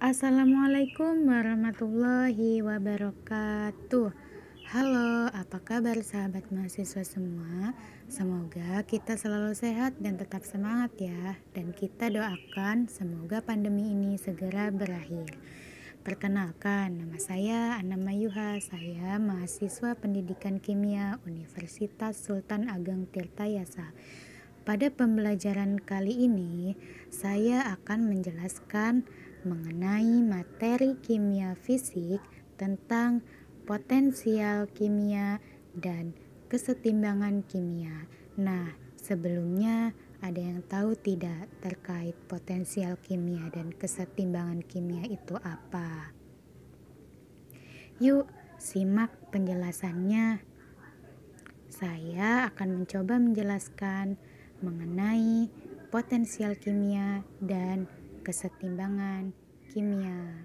Assalamualaikum warahmatullahi wabarakatuh. Halo, apa kabar sahabat mahasiswa semua? Semoga kita selalu sehat dan tetap semangat ya. Dan kita doakan semoga pandemi ini segera berakhir. Perkenalkan, nama saya Anna Mayuha. Saya mahasiswa Pendidikan Kimia Universitas Sultan Ageng Tirtayasa. Pada pembelajaran kali ini, saya akan menjelaskan mengenai materi kimia fisik tentang potensial kimia dan kesetimbangan kimia. Nah, sebelumnya ada yang tahu tidak terkait potensial kimia dan kesetimbangan kimia itu apa? Yuk, simak penjelasannya. Saya akan mencoba menjelaskan mengenai potensial kimia dan kesetimbangan kimia.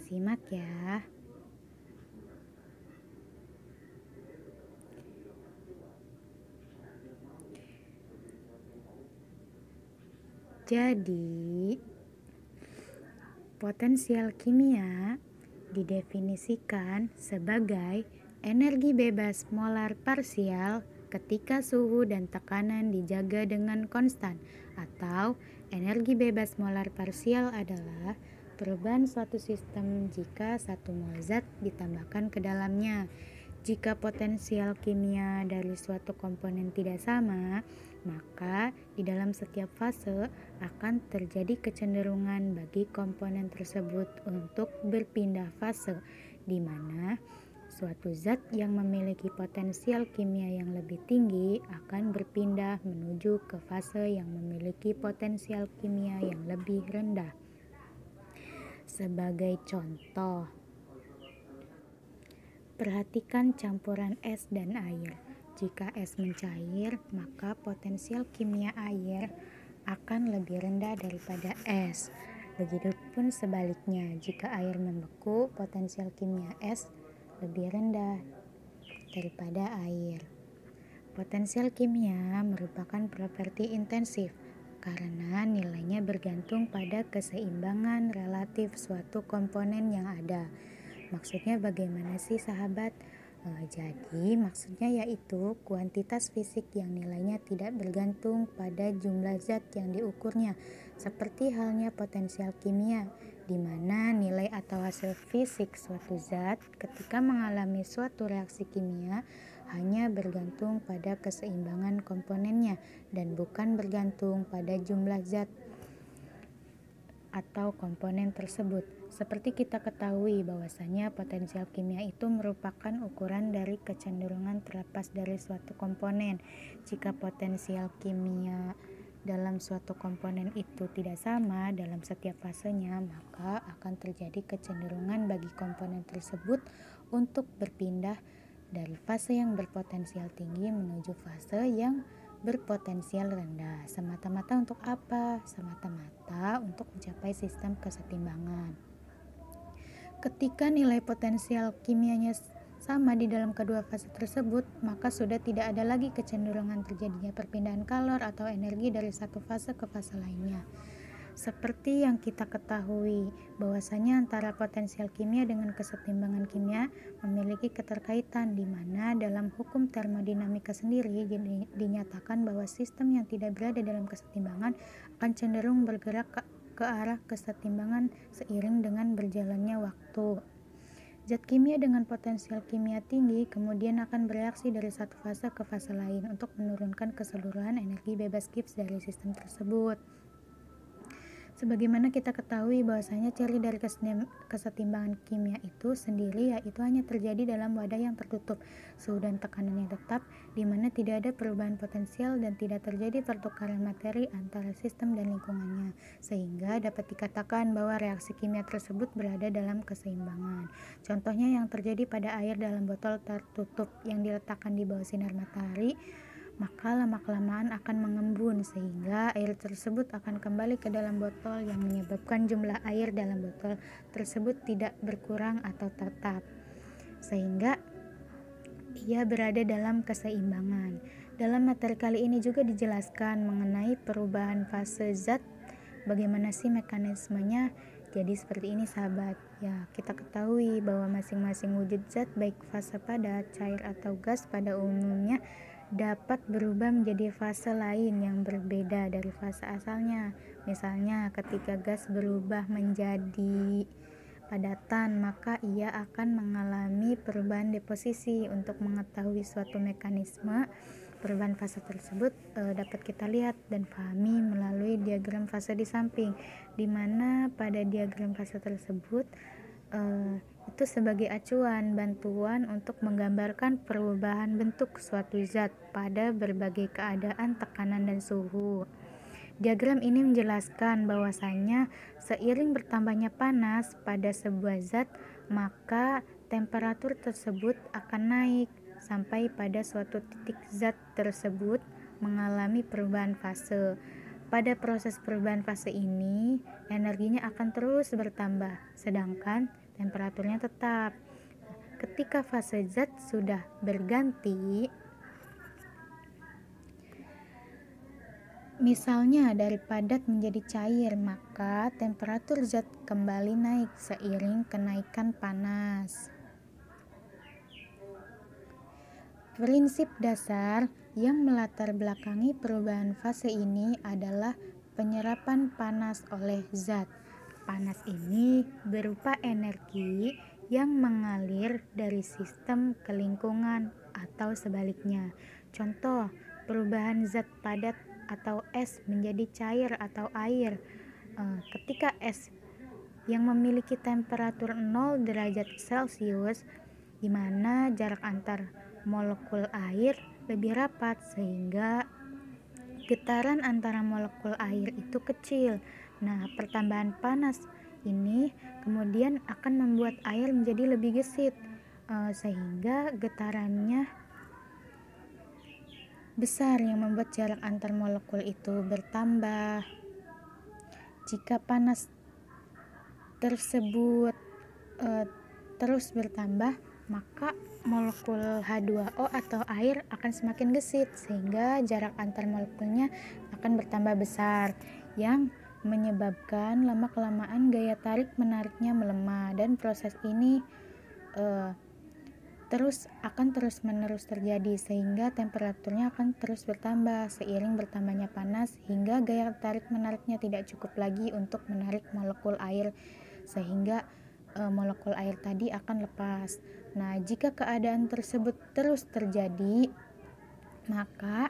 Simak ya. Jadi, potensial kimia didefinisikan sebagai energi bebas molar parsial ketika suhu dan tekanan dijaga dengan konstan, atau energi bebas molar parsial adalah perubahan suatu sistem jika satu mol zat ditambahkan ke dalamnya. Jika potensial kimia dari suatu komponen tidak sama, maka di dalam setiap fase akan terjadi kecenderungan bagi komponen tersebut untuk berpindah fase, di mana suatu zat yang memiliki potensial kimia yang lebih tinggi akan berpindah menuju ke fase yang memiliki potensial kimia yang lebih rendah. Sebagai contoh, perhatikan campuran es dan air. Jika es mencair, maka potensial kimia air akan lebih rendah daripada es. Begitupun sebaliknya, jika air membeku, potensial kimia es lebih rendah daripada air. Potensial kimia merupakan properti intensif karena nilainya bergantung pada keseimbangan relatif suatu komponen yang ada. Maksudnya bagaimana sih sahabat? Jadi maksudnya yaitu kuantitas fisik yang nilainya tidak bergantung pada jumlah zat yang diukurnya, seperti halnya potensial kimia, di mana nilai atau hasil fisik suatu zat ketika mengalami suatu reaksi kimia hanya bergantung pada keseimbangan komponennya dan bukan bergantung pada jumlah zat atau komponen tersebut. Seperti kita ketahui bahwasanya potensial kimia itu merupakan ukuran dari kecenderungan terlepas dari suatu komponen. Jika potensial kimia dalam suatu komponen itu tidak sama dalam setiap fasenya, maka akan terjadi kecenderungan bagi komponen tersebut untuk berpindah dari fase yang berpotensial tinggi menuju fase yang berpotensial rendah. Semata-mata untuk apa? Semata-mata untuk mencapai sistem kesetimbangan. Ketika nilai potensial kimianya sama di dalam kedua fase tersebut, maka sudah tidak ada lagi kecenderungan terjadinya perpindahan kalor atau energi dari satu fase ke fase lainnya. Seperti yang kita ketahui bahwasanya antara potensial kimia dengan kesetimbangan kimia memiliki keterkaitan, di mana dalam hukum termodinamika sendiri dinyatakan bahwa sistem yang tidak berada dalam kesetimbangan akan cenderung bergerak ke arah kesetimbangan seiring dengan berjalannya waktu. Zat kimia dengan potensial kimia tinggi kemudian akan bereaksi dari satu fase ke fase lain untuk menurunkan keseluruhan energi bebas Gibbs dari sistem tersebut. Sebagaimana kita ketahui bahwasanya ciri dari kesetimbangan kimia itu sendiri yaitu hanya terjadi dalam wadah yang tertutup, suhu dan tekanan yang tetap, di mana tidak ada perubahan potensial dan tidak terjadi pertukaran materi antara sistem dan lingkungannya, sehingga dapat dikatakan bahwa reaksi kimia tersebut berada dalam keseimbangan. Contohnya yang terjadi pada air dalam botol tertutup yang diletakkan di bawah sinar matahari, maka lama-kelamaan akan mengembun sehingga air tersebut akan kembali ke dalam botol yang menyebabkan jumlah air dalam botol tersebut tidak berkurang atau tetap, sehingga ia berada dalam keseimbangan. Dalam materi kali ini juga dijelaskan mengenai perubahan fase zat Bagaimana sih mekanismenya? Jadi seperti ini sahabat. Ya, kita ketahui bahwa masing-masing wujud zat baik fase padat, cair atau gas pada umumnya dapat berubah menjadi fase lain yang berbeda dari fase asalnya. Misalnya ketika gas berubah menjadi padatan, maka ia akan mengalami perubahan deposisi. Untuk mengetahui suatu mekanisme perubahan fase tersebut dapat kita lihat dan pahami melalui diagram fase di samping, di mana pada diagram fase tersebut itu sebagai acuan bantuan untuk menggambarkan perubahan bentuk suatu zat pada berbagai keadaan tekanan dan suhu. Diagram ini menjelaskan bahwasanya seiring bertambahnya panas pada sebuah zat, maka temperatur tersebut akan naik sampai pada suatu titik zat tersebut mengalami perubahan fase. Pada proses perubahan fase ini, energinya akan terus bertambah, sedangkan temperaturnya tetap. Ketika fase zat sudah berganti, misalnya dari padat menjadi cair, maka temperatur zat kembali naik seiring kenaikan panas. Prinsip dasar yang melatar belakangi perubahan fase ini adalah penyerapan panas oleh zat. Panas ini berupa energi yang mengalir dari sistem ke lingkungan atau sebaliknya. Contoh, perubahan zat padat atau es menjadi cair atau air. Ketika es yang memiliki temperatur 0 derajat Celcius, di mana jarak antar molekul air lebih rapat sehingga getaran antara molekul air itu kecil. Nah, pertambahan panas ini kemudian akan membuat air menjadi lebih gesit sehingga getarannya besar yang membuat jarak antar molekul itu bertambah. Jika panas tersebut terus bertambah, maka molekul H2O atau air akan semakin gesit sehingga jarak antar molekulnya akan bertambah besar yang menyebabkan lama-kelamaan gaya tarik menariknya melemah, dan proses ini terus menerus terjadi sehingga temperaturnya akan terus bertambah seiring bertambahnya panas hingga gaya tarik menariknya tidak cukup lagi untuk menarik molekul air sehingga molekul air tadi akan lepas. Nah, jika keadaan tersebut terus terjadi, maka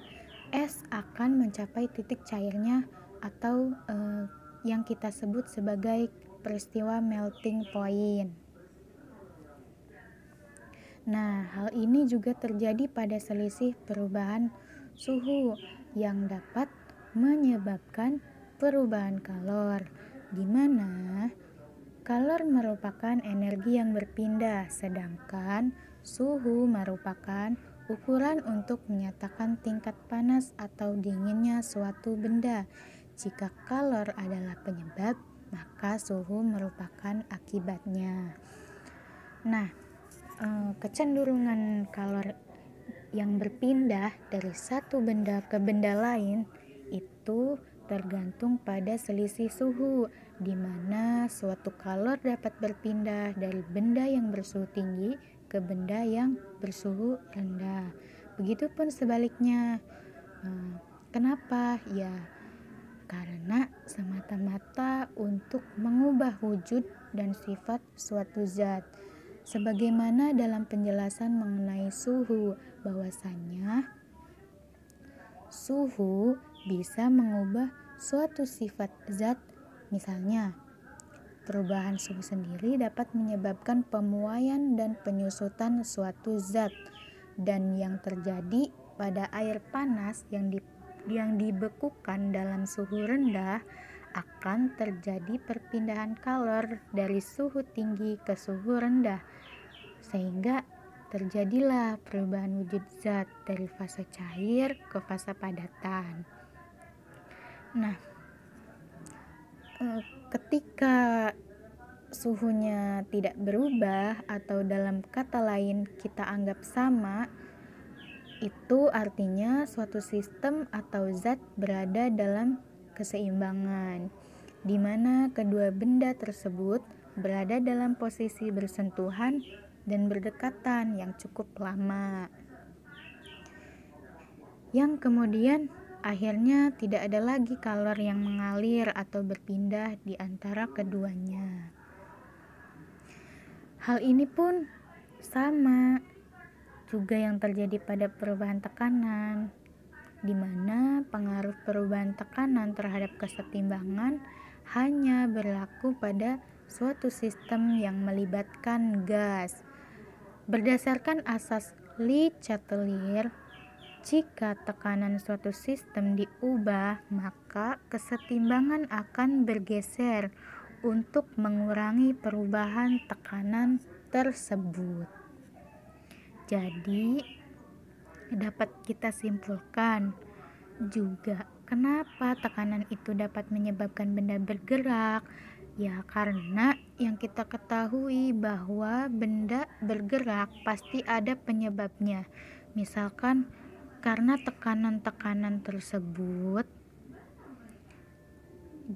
es akan mencapai titik cairnya atau yang kita sebut sebagai peristiwa melting point. Nah, hal ini juga terjadi pada selisih perubahan suhu yang dapat menyebabkan perubahan kalor, di mana kalor merupakan energi yang berpindah, sedangkan suhu merupakan ukuran untuk menyatakan tingkat panas atau dinginnya suatu benda. Jika kalor adalah penyebab, maka suhu merupakan akibatnya. Nah, kecenderungan kalor yang berpindah dari satu benda ke benda lain itu tergantung pada selisih suhu, di mana suatu kalor dapat berpindah dari benda yang bersuhu tinggi ke benda yang bersuhu rendah. Begitupun sebaliknya. Kenapa? Ya, karena semata-mata untuk mengubah wujud dan sifat suatu zat. Sebagaimana dalam penjelasan mengenai suhu, bahwasanya suhu bisa mengubah suatu sifat zat. Misalnya, perubahan suhu sendiri dapat menyebabkan pemuaian dan penyusutan suatu zat, dan yang terjadi pada air panas yang dibekukan dalam suhu rendah akan terjadi perpindahan kalor dari suhu tinggi ke suhu rendah, sehingga terjadilah perubahan wujud zat dari fase cair ke fase padatan. Nah, ketika suhunya tidak berubah atau dalam kata lain kita anggap sama, itu artinya suatu sistem atau zat berada dalam keseimbangan. di mana kedua benda tersebut berada dalam posisi bersentuhan dan berdekatan yang cukup lama, yang kemudian akhirnya tidak ada lagi kalor yang mengalir atau berpindah di antara keduanya. Hal ini pun sama juga yang terjadi pada perubahan tekanan, di mana pengaruh perubahan tekanan terhadap kesetimbangan hanya berlaku pada suatu sistem yang melibatkan gas. Berdasarkan asas Le Chatelier, jika tekanan suatu sistem diubah, maka kesetimbangan akan bergeser untuk mengurangi perubahan tekanan tersebut. Jadi, dapat kita simpulkan juga kenapa tekanan itu dapat menyebabkan benda bergerak. Ya, karena yang kita ketahui bahwa benda bergerak pasti ada penyebabnya. Misalkan karena tekanan-tekanan tersebut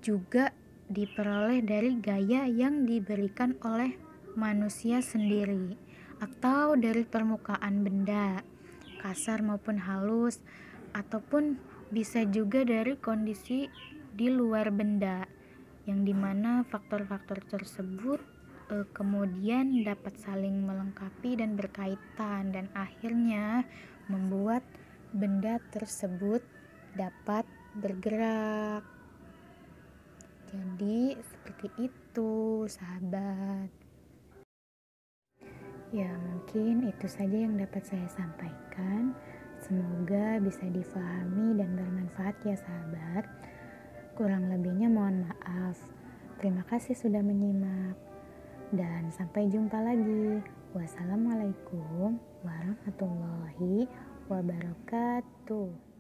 juga diperoleh dari gaya yang diberikan oleh manusia sendiri atau dari permukaan benda, kasar maupun halus, ataupun bisa juga dari kondisi di luar benda, yang dimana faktor-faktor tersebut kemudian dapat saling melengkapi dan berkaitan dan akhirnya membuat benda tersebut dapat bergerak. Jadi seperti itu, sahabat. Ya, mungkin itu saja yang dapat saya sampaikan. Semoga bisa difahami dan bermanfaat ya sahabat. Kurang lebihnya mohon maaf. Terima kasih sudah menyimak. Dan sampai jumpa lagi. Wassalamualaikum warahmatullahi wabarakatuh.